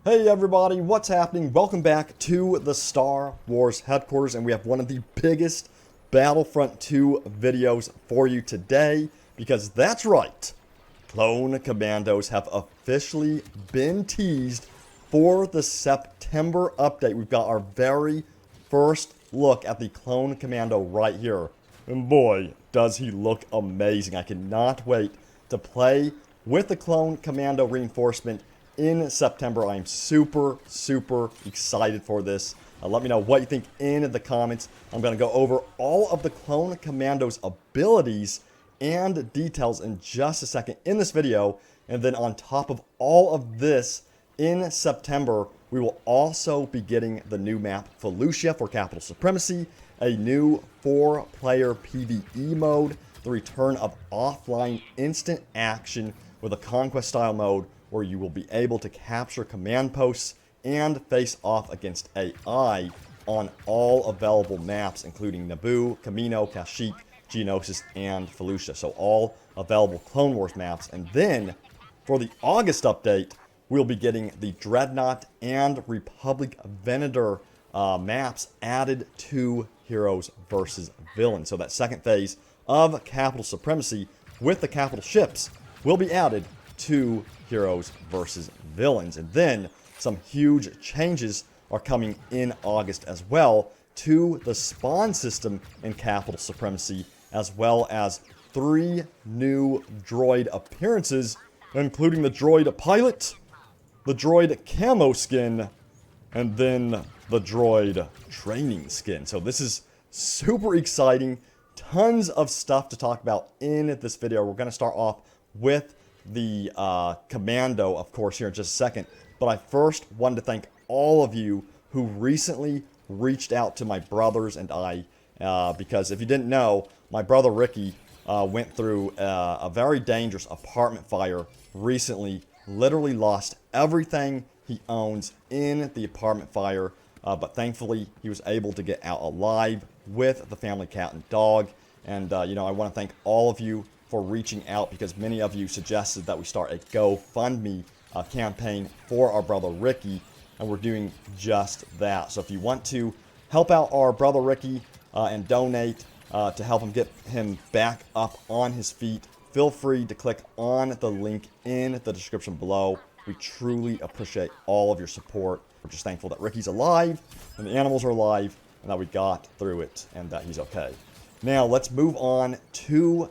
Hey everybody, what's happening? Welcome back to the Star Wars headquarters, and we have one of the biggest Battlefront 2 videos for you today, because that's right, Clone Commandos have officially been teased for the September update. We've got our very first look at the Clone Commando right here, and boy, does he look amazing. I cannot wait to play with the Clone Commando reinforcement in September. I am super excited for this. Let me know what you think in the comments. I'm going to go over all of the Clone Commando's abilities and details in just a second in this video. And then on top of all of this, in September, we will also be getting the new map Felucia for Capital Supremacy, a new 4-player PVE mode, the return of offline instant action with a conquest style mode where you will be able to capture command posts and face off against AI on all available maps, including Naboo, Commando, Kashyyyk, Geonosis, and Felucia. So all available Clone Wars maps. And then, for the August update, we'll be getting the Dreadnought and Republic Venator maps added to Heroes versus Villains. So that second phase of Capital Supremacy with the capital ships will be added to Heroes versus Villains. And then some huge changes are coming in August as well to the spawn system in Capital Supremacy, as well as 3 new droid appearances, including the droid pilot, the droid camo skin, and then the droid training skin. So this is super exciting. Tons of stuff to talk about in this video. We're going to start off with the Commando, of course, here in just a second. But I first wanted to thank all of you who recently reached out to my brothers and I, because if you didn't know, my brother Ricky went through a very dangerous apartment fire recently, literally lost everything he owns in the apartment fire, but thankfully he was able to get out alive with the family cat and dog. And I want to thank all of you for reaching out, because many of you suggested that we start a GoFundMe campaign for our brother Ricky, and we're doing just that. So if you want to help out our brother Ricky and donate to help him get him back up on his feet, feel free to click on the link in the description below. We truly appreciate all of your support. We're just thankful that Ricky's alive and the animals are alive and that we got through it and that he's okay. Now let's move on to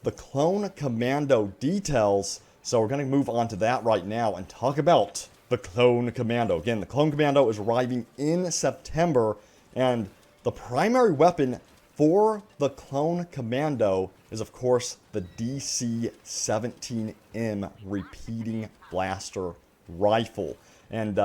the Clone Commando details. So we're going to move on to that right now and talk about the Clone Commando. Again, the Clone Commando is arriving in September, and the primary weapon for the Clone Commando is, of course, the DC-17M repeating blaster rifle. And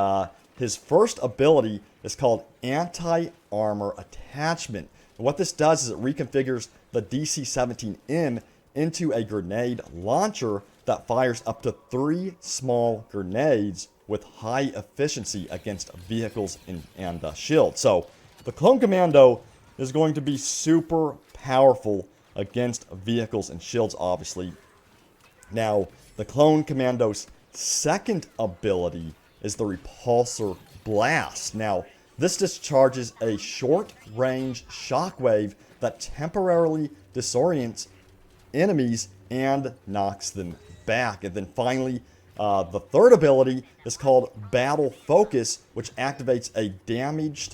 his first ability is called Anti-Armor Attachment. And what this does is it reconfigures the DC-17M into a grenade launcher that fires up to 3 small grenades with high efficiency against vehicles and shields. So the Clone Commando is going to be super powerful against vehicles and shields, obviously. Now, the Clone Commando's second ability is the Repulsor Blast. Now, this discharges a short-range shockwave that temporarily disorients enemies and knocks them back. And then finally, the third ability is called Battle Focus, which activates a damage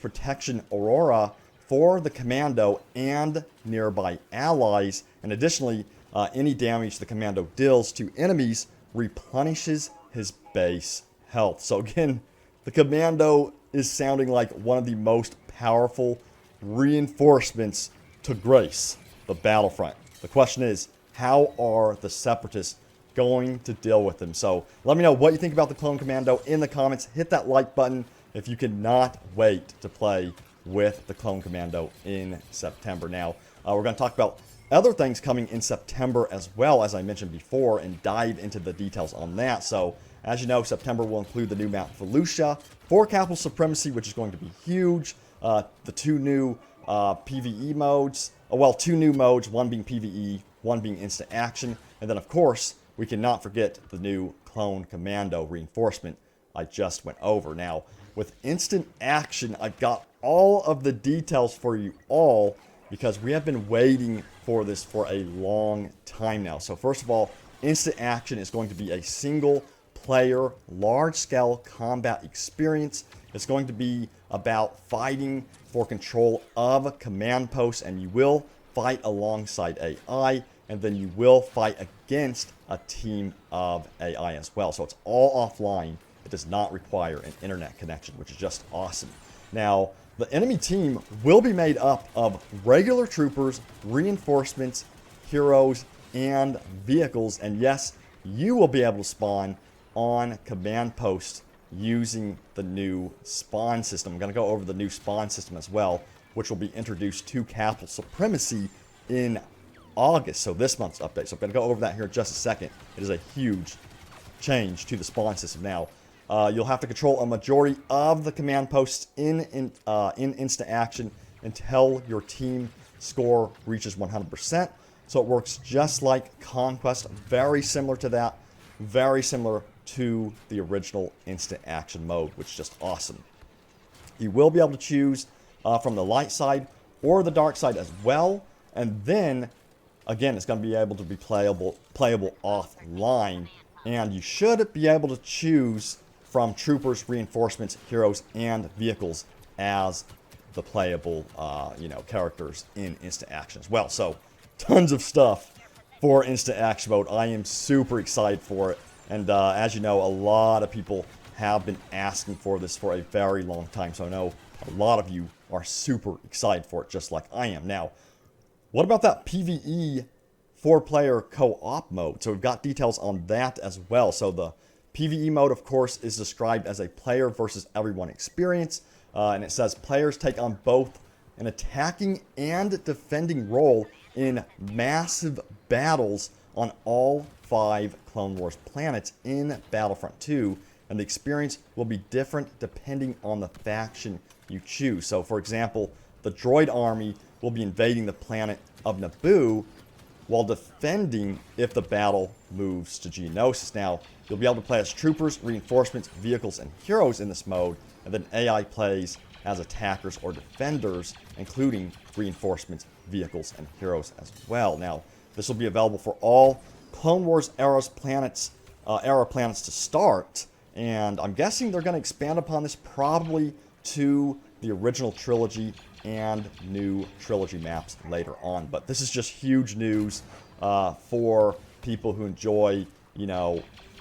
protection aurora for the Commando and nearby allies. And additionally, any damage the Commando deals to enemies replenishes his base health. So again, the Commando is sounding like one of the most powerful reinforcements to grace the Battlefront. The question is, how are the Separatists going to deal with them? So let me know what you think about the Clone Commando in the comments. Hit that like button if you cannot wait to play with the Clone Commando in September. Now, we're going to talk about other things coming in September as well, as I mentioned before, and dive into the details on that. So, as you know, September will include the new map Felucia for Capital Supremacy, which is going to be huge. The 2 new PVE modes, well, 2 new modes, one being PVE, one being instant action, and then of course we cannot forget the new Clone Commando reinforcement I just went over. Now, with instant action, I've got all of the details for you all because we have been waiting for this for a long time now. So first of all, instant action is going to be a single player, large-scale combat experience. It's going to be about fighting for control of command posts, and you will fight alongside AI, and then you will fight against a team of AI as well. So it's all offline. It does not require an internet connection, which is just awesome. Now, the enemy team will be made up of regular troopers, reinforcements, heroes, and vehicles. And yes, you will be able to spawn on command posts using the new spawn system. I'm going to go over the new spawn system as well, which will be introduced to Capital Supremacy in August, so this month's update. So I'm going to go over that here in just a second. It is a huge change to the spawn system. Now, you'll have to control a majority of the command posts in instant action until your team score reaches 100%. So it works just like Conquest, very similar to that, very similar to the original instant action mode, which is just awesome. You will be able to choose from the light side or the dark side as well, and then again, it's going to be able to be playable offline, and you should be able to choose from troopers, reinforcements, heroes, and vehicles as the playable, characters in instant action as well. So, tons of stuff for instant action mode. I am super excited for it, and as you know, a lot of people have been asking for this for a very long time. So I know a lot of you are super excited for it, just like I am. Now, what about that PVE 4-player co-op mode? So we've got details on that as well. So the PVE mode, of course, is described as a player versus everyone experience. And it says players take on both an attacking and defending role in massive battles on all 5 Clone Wars planets in Battlefront 2. And the experience will be different depending on the faction you choose. So, for example, the droid army will be invading the planet of Naboo while defending if the battle moves to Geonosis. Now, you'll be able to play as troopers, reinforcements, vehicles, and heroes in this mode, and then AI plays as attackers or defenders, including reinforcements, vehicles, and heroes as well. Now, this will be available for all Clone Wars era planets to start, and I'm guessing they're going to expand upon this probably to the original trilogy and new trilogy maps later on. But this is just huge news for people who enjoy,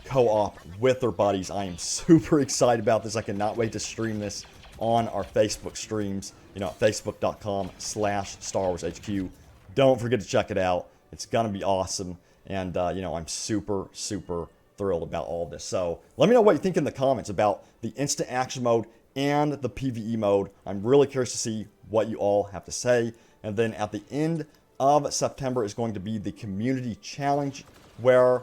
co-op with their buddies. I am super excited about this. I cannot wait to stream this on our Facebook streams, at facebook.com/Star Wars HQ. Don't forget to check it out. It's going to be awesome. And, I'm super, super thrilled about all this. So let me know what you think in the comments about the instant action mode and the PvE mode. I'm really curious to see what you all have to say. And then at the end of September is going to be the community challenge, where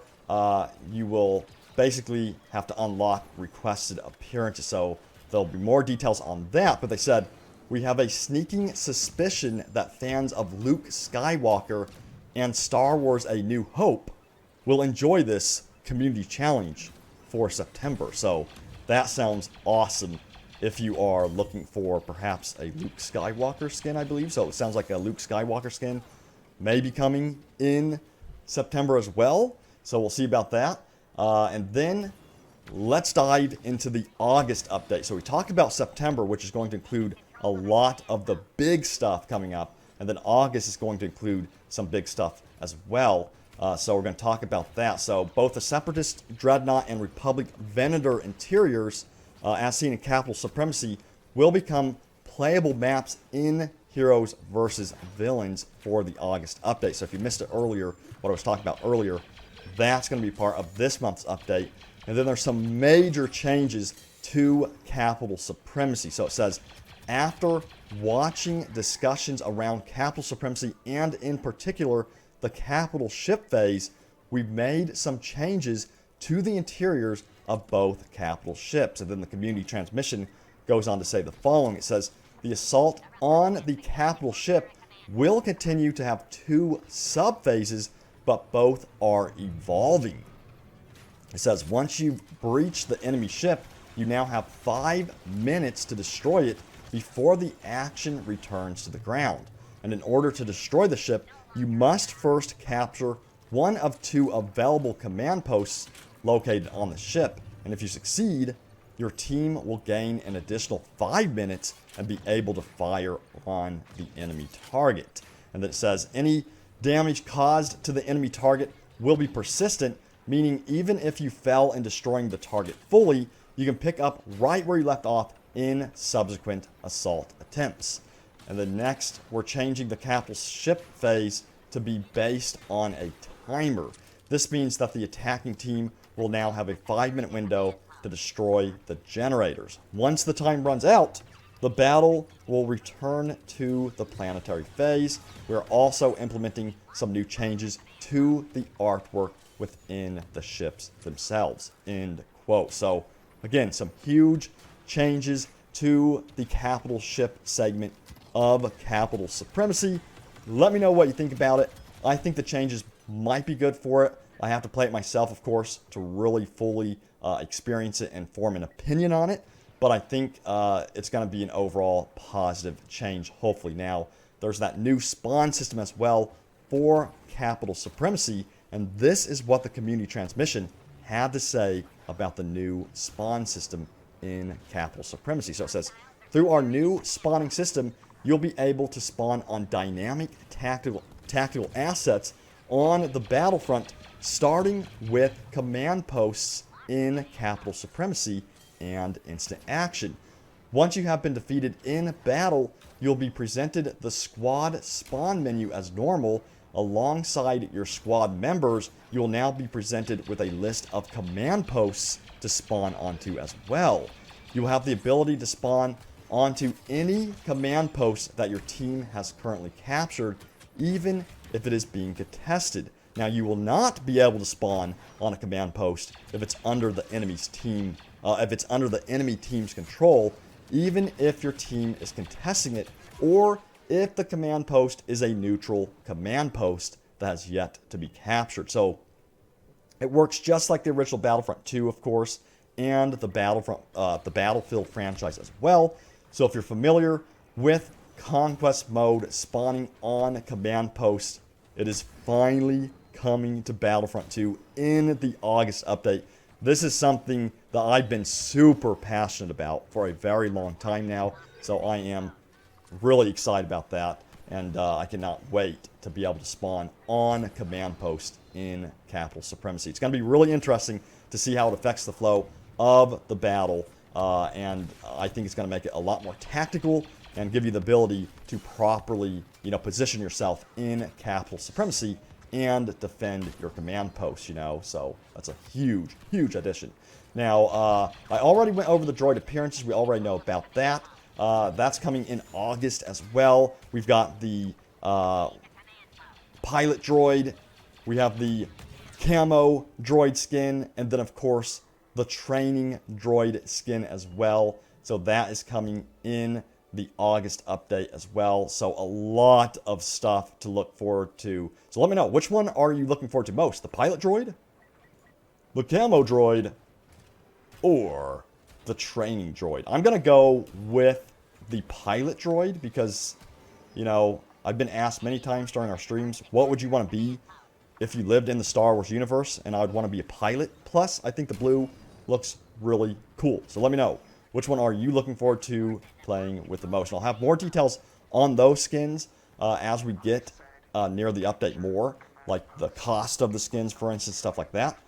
you will basically have to unlock requested appearances. So there'll be more details on that, but they said, we have a sneaking suspicion that fans of Luke Skywalker and Star Wars A New Hope will enjoy this community challenge for September. So that sounds awesome if you are looking for perhaps a Luke Skywalker skin, I believe. So it sounds like a Luke Skywalker skin may be coming in September as well. So we'll see about that. And then let's dive into the August update. So we talked about September, which is going to include a lot of the big stuff coming up. And then August is going to include some big stuff as well. So we're going to talk about that. So both the Separatist, Dreadnought, and Republic Venator interiors, as seen in Capital Supremacy, will become playable maps in Heroes versus Villains for the August update. So if you missed it earlier, what I was talking about earlier, that's going to be part of this month's update. And then there's some major changes to Capital Supremacy. So it says, after watching discussions around Capital Supremacy and in particular the capital ship phase, we've made some changes to the interiors of both capital ships. And then the community transmission goes on to say the following. It says, the assault on the capital ship will continue to have 2 sub-phases, but both are evolving. It says, once you've breached the enemy ship, you now have 5 minutes to destroy it before the action returns to the ground. And in order to destroy the ship, you must first capture one of 2 available command posts located on the ship. And if you succeed, your team will gain an additional 5 minutes and be able to fire on the enemy target. And then it says any damage caused to the enemy target will be persistent, meaning even if you fail in destroying the target fully, you can pick up right where you left off in subsequent assault attempts. And then next, we're changing the capital ship phase to be based on a timer. This means that the attacking team will now have a 5-minute window to destroy the generators. Once the time runs out, the battle will return to the planetary phase. We're also implementing some new changes to the artwork within the ships themselves. End quote. So again, some huge changes to the capital ship segment of Capital Supremacy. Let me know what you think about it. I think the changes might be good for it. I have to play it myself, of course, to really fully experience it and form an opinion on it. But I think it's going to be an overall positive change, hopefully. Now, there's that new spawn system as well for Capital Supremacy. And this is what the community transmission had to say about the new spawn system in Capital Supremacy. So it says, through our new spawning system, you'll be able to spawn on dynamic tactical assets on the battlefront, starting with command posts in Capital Supremacy and instant action. Once you have been defeated in battle, you'll be presented the squad spawn menu as normal. Alongside your squad members, you'll now be presented with a list of command posts to spawn onto as well. You'll have the ability to spawn onto any command post that your team has currently captured, even if it is being contested. Now, you will not be able to spawn on a command post if it's under the enemy's team, if it's under the enemy team's control, even if your team is contesting it, or if the command post is a neutral command post that has yet to be captured. So it works just like the original Battlefront 2, of course, and the Battlefield franchise as well. So if you're familiar with Conquest mode spawning on command posts, it is finally coming to Battlefront 2 in the August update. This is something that I've been super passionate about for a very long time now, so I am really excited about that, and I cannot wait to be able to spawn on command post in Capital Supremacy. It's going to be really interesting to see how it affects the flow of the battle, and I think it's going to make it a lot more tactical and give you the ability to properly, position yourself in Capital Supremacy and defend your command posts, so that's a huge, huge addition. Now, I already went over the droid appearances. We already know about that. That's coming in August as well. We've got the pilot droid. We have the camo droid skin. And then, of course, the training droid skin as well. So that is coming in the August update as well. So a lot of stuff to look forward to. So let me know, which one are you looking forward to most? The pilot droid? The camo droid? Or the training droid? I'm going to go with the pilot droid because, I've been asked many times during our streams, what would you want to be if you lived in the Star Wars universe? And I would want to be a pilot. Plus, I think the blue looks really cool. So let me know, which one are you looking forward to playing with the most? And I'll have more details on those skins as we get near the update more, like the cost of the skins, for instance, stuff like that.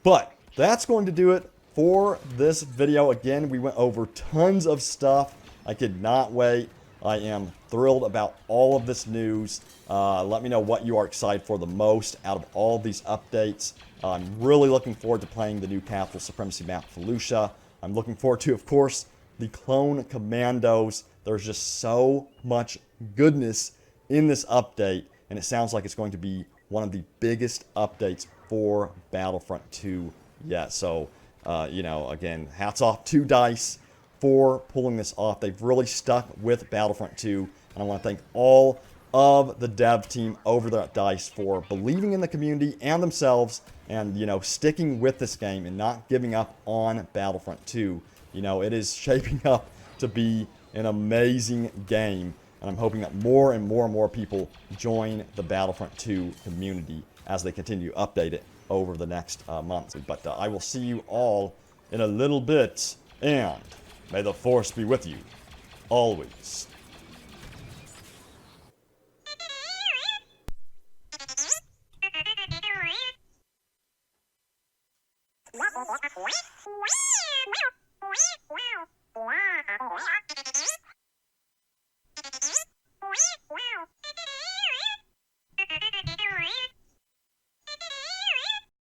But that's going to do it for this video. Again, we went over tons of stuff. I could not wait. I am thrilled about all of this news. Let me know what you are excited for the most out of all these updates. I'm really looking forward to playing the new Capital Supremacy map, Felucia. I'm looking forward to, of course, the clone Commandos. There's just so much goodness in this update, and it sounds like it's going to be one of the biggest updates for Battlefront 2 yet. So, again, hats off to DICE for pulling this off. They've really stuck with Battlefront 2, and I want to thank all of the dev team over there at DICE for believing in the community and themselves and, sticking with this game and not giving up on Battlefront 2. You know, it is shaping up to be an amazing game, and I'm hoping that more and more and more people join the Battlefront 2 community as they continue to update it over the next months. But I will see you all in a little bit, and may the Force be with you always.